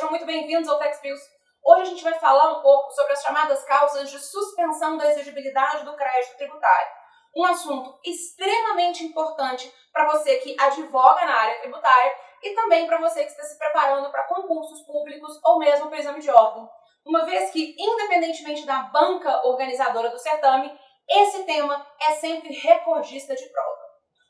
sejam muito bem-vindos ao TechSpiels. Hoje a gente vai falar um pouco sobre as chamadas causas de suspensão da exigibilidade do crédito tributário. Um assunto extremamente importante para você que advoga na área tributária e também para você que está se preparando para concursos públicos ou mesmo para o exame de ordem. Uma vez que, independentemente da banca organizadora do certame, esse tema é sempre recordista de prova.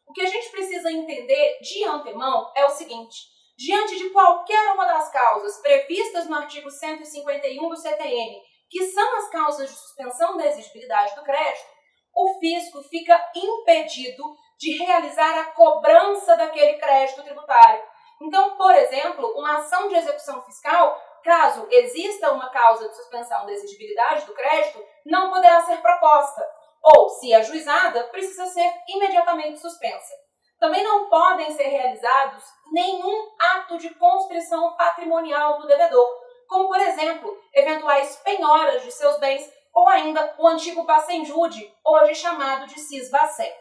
O que a gente precisa entender de antemão é o seguinte: diante de qualquer uma das causas previstas no artigo 151 do CTN, que são as causas de suspensão da exigibilidade do crédito, o fisco fica impedido de realizar a cobrança daquele crédito tributário. Então, por exemplo, uma ação de execução fiscal, caso exista uma causa de suspensão da exigibilidade do crédito, não poderá ser proposta, ou, se ajuizada, precisa ser imediatamente suspensa. Também não podem ser realizados nenhum ato de constrição patrimonial do devedor, como, por exemplo, eventuais penhoras de seus bens ou ainda o antigo Bacen-Jude, hoje chamado de Cis-Bacen.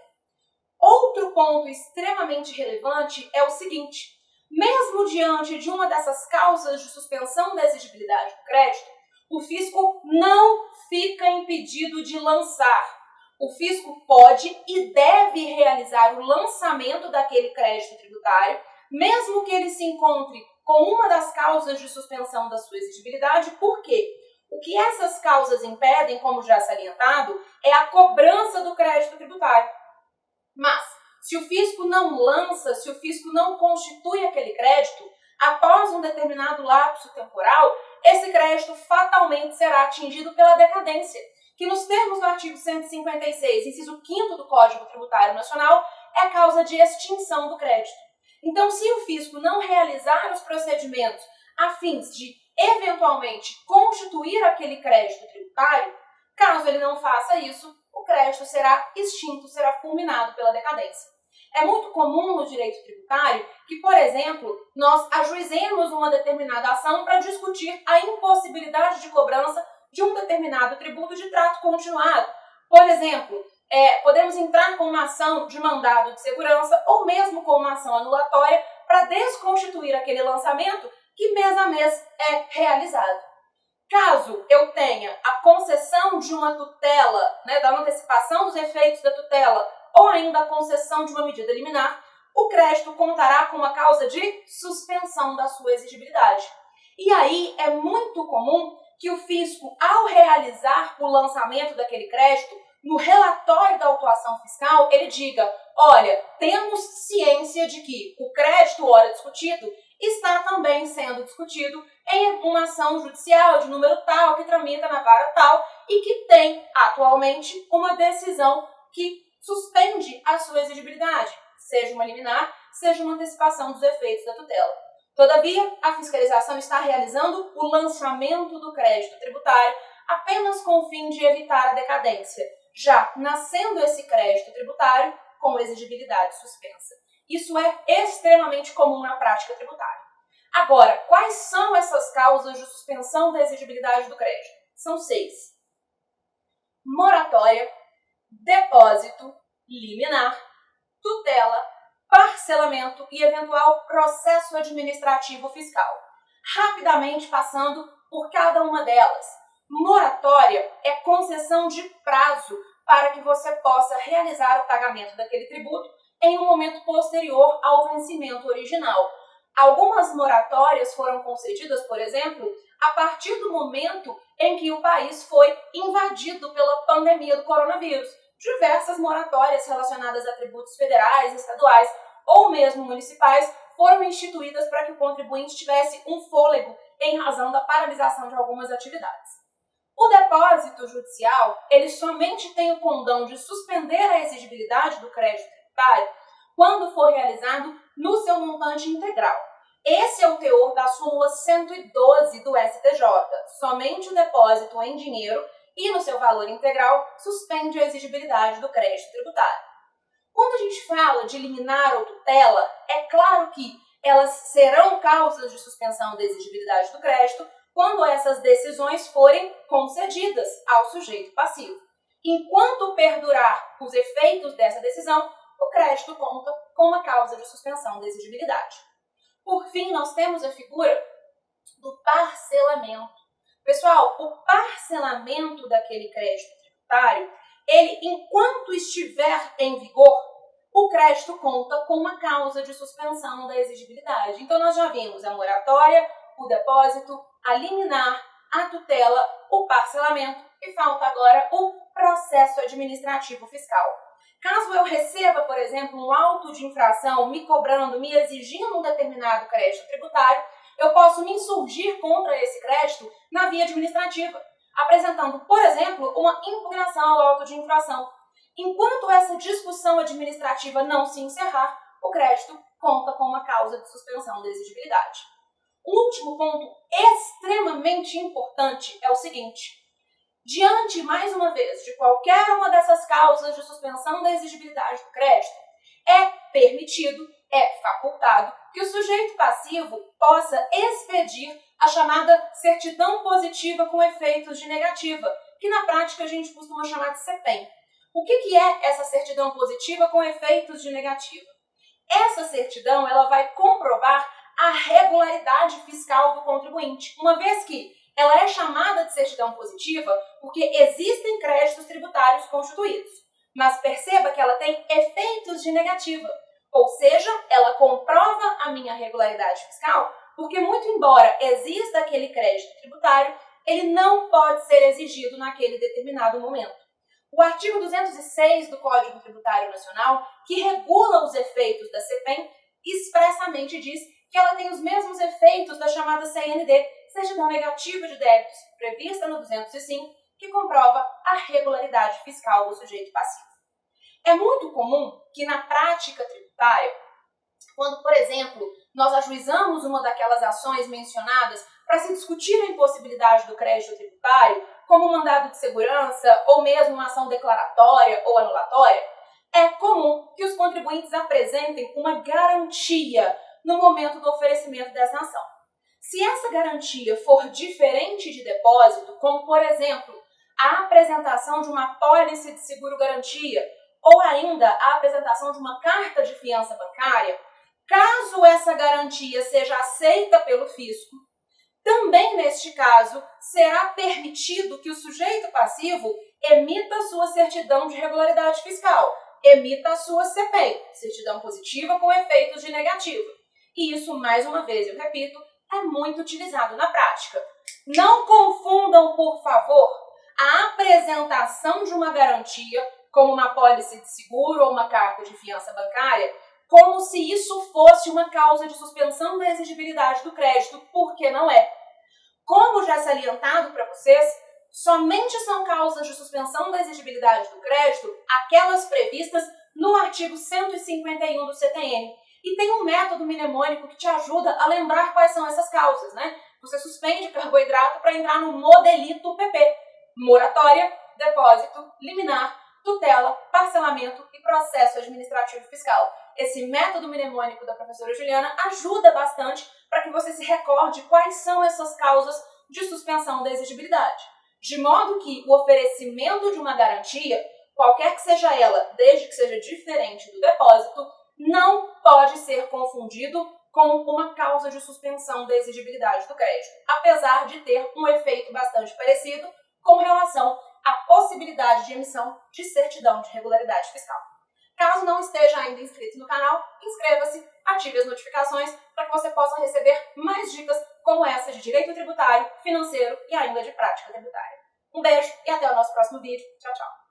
Outro ponto extremamente relevante é o seguinte: mesmo diante de uma dessas causas de suspensão da exigibilidade do crédito, o fisco não fica impedido de lançar. O fisco pode e deve realizar o lançamento daquele crédito tributário, mesmo que ele se encontre com uma das causas de suspensão da sua exigibilidade. Por quê? O que essas causas impedem, como já salientado, é a cobrança do crédito tributário. Mas, se o fisco não lança, se o fisco não constitui aquele crédito, após um determinado lapso temporal, esse crédito fatalmente será atingido pela decadência, que nos termos do artigo 156, inciso 5º do Código Tributário Nacional, é a causa de extinção do crédito. Então, se o fisco não realizar os procedimentos a fins de, eventualmente, constituir aquele crédito tributário, caso ele não faça isso, o crédito será extinto, será fulminado pela decadência. É muito comum no direito tributário que, por exemplo, nós ajuizemos uma determinada ação para discutir a impossibilidade de cobrança de um determinado tributo de trato continuado. Por exemplo, podemos entrar com uma ação de mandado de segurança ou mesmo com uma ação anulatória para desconstituir aquele lançamento que mês a mês é realizado. Caso eu tenha a concessão de uma tutela, da antecipação dos efeitos da tutela, ou ainda a concessão de uma medida liminar, o crédito contará com uma causa de suspensão da sua exigibilidade. E aí é muito comum que o fisco, ao realizar o lançamento daquele crédito, no relatório da autuação fiscal, ele diga: olha, temos ciência de que o crédito ora discutido está também sendo discutido em uma ação judicial de número tal, que tramita na vara tal e que tem atualmente uma decisão que suspende a sua exigibilidade, seja uma liminar, seja uma antecipação dos efeitos da tutela. Todavia, a fiscalização está realizando o lançamento do crédito tributário apenas com o fim de evitar a decadência, já nascendo esse crédito tributário com exigibilidade suspensa. Isso é extremamente comum na prática tributária. Agora, quais são essas causas de suspensão da exigibilidade do crédito? São 6. Moratória, depósito, liminar, tutela, parcelamento e eventual processo administrativo fiscal. Rapidamente passando por cada uma delas. Moratória é concessão de prazo para que você possa realizar o pagamento daquele tributo em um momento posterior ao vencimento original. Algumas moratórias foram concedidas, por exemplo, a partir do momento em que o país foi invadido pela pandemia do coronavírus. Diversas moratórias relacionadas a tributos federais, estaduais ou mesmo municipais foram instituídas para que o contribuinte tivesse um fôlego em razão da paralisação de algumas atividades. O depósito judicial, ele somente tem o condão de suspender a exigibilidade do crédito tributário quando for realizado no seu montante integral. Esse é o teor da súmula 112 do STJ. Somente o depósito em dinheiro e no seu valor integral suspende a exigibilidade do crédito tributário. Quando a gente fala de liminar ou tutela, é claro que elas serão causas de suspensão da exigibilidade do crédito quando essas decisões forem concedidas ao sujeito passivo. Enquanto perdurar os efeitos dessa decisão, o crédito conta com uma causa de suspensão da exigibilidade. Por fim, nós temos a figura do parcelamento. Pessoal, o parcelamento daquele crédito tributário, ele, enquanto estiver em vigor, o crédito conta com uma causa de suspensão da exigibilidade. Então, nós já vimos a moratória, o depósito, a liminar, a tutela, o parcelamento e falta agora o processo administrativo fiscal. Caso eu receba, por exemplo, um auto de infração me cobrando, me exigindo um determinado crédito tributário, eu posso me insurgir contra esse crédito na via administrativa, apresentando, por exemplo, uma impugnação ao auto de infração. Enquanto essa discussão administrativa não se encerrar, o crédito conta com uma causa de suspensão da exigibilidade. Um último ponto extremamente importante é o seguinte: diante, mais uma vez, de qualquer uma dessas causas de suspensão da exigibilidade do crédito, é permitido, é facultado, que o sujeito passivo possa expedir a chamada certidão positiva com efeitos de negativa, que na prática a gente costuma chamar de CEPEM. O que é essa certidão positiva com efeitos de negativa? Essa certidão ela vai comprovar a regularidade fiscal do contribuinte, uma vez que ela é chamada de certidão positiva porque existem créditos tributários constituídos. Mas perceba que ela tem efeitos de negativa, ou seja, ela comprova a minha regularidade fiscal porque, muito embora exista aquele crédito tributário, ele não pode ser exigido naquele determinado momento. O artigo 206 do Código Tributário Nacional, que regula os efeitos da CEPEM, expressamente diz que ela tem os mesmos efeitos da chamada CND, certidão negativa de débitos, prevista no 205, que comprova a regularidade fiscal do sujeito passivo. É muito comum que na prática tributária, quando, por exemplo, nós ajuizamos uma daquelas ações mencionadas para se discutir a impossibilidade do crédito tributário, como um mandado de segurança ou mesmo uma ação declaratória ou anulatória, é comum que os contribuintes apresentem uma garantia no momento do oferecimento dessa ação. Se essa garantia for diferente de depósito, como, por exemplo, a apresentação de uma apólice de seguro-garantia ou ainda a apresentação de uma carta de fiança bancária, caso essa garantia seja aceita pelo fisco, também neste caso será permitido que o sujeito passivo emita sua certidão de regularidade fiscal, emita a sua CEPEM, certidão positiva com efeitos de negativa. E isso, mais uma vez, eu repito, é muito utilizado na prática. Não confundam, por favor, a apresentação de uma garantia, como uma apólice de seguro ou uma carta de fiança bancária, como se isso fosse uma causa de suspensão da exigibilidade do crédito, porque não é. Como já salientado para vocês, somente são causas de suspensão da exigibilidade do crédito aquelas previstas no artigo 151 do CTN. E tem um método mnemônico que te ajuda a lembrar quais são essas causas, né? Você suspende carboidrato para entrar no modelito PP. Moratória, depósito, liminar, tutela, parcelamento e processo administrativo fiscal. Esse método mnemônico da professora Juliana ajuda bastante para que você se recorde quais são essas causas de suspensão da exigibilidade. De modo que o oferecimento de uma garantia, qualquer que seja ela, desde que seja diferente do depósito, não pode ser confundido com uma causa de suspensão da exigibilidade do crédito, apesar de ter um efeito bastante parecido com relação à possibilidade de emissão de certidão de regularidade fiscal. Caso não esteja ainda inscrito no canal, inscreva-se, ative as notificações para que você possa receber mais dicas como essa de direito tributário, financeiro e ainda de prática tributária. Um beijo e até o nosso próximo vídeo. Tchau, tchau!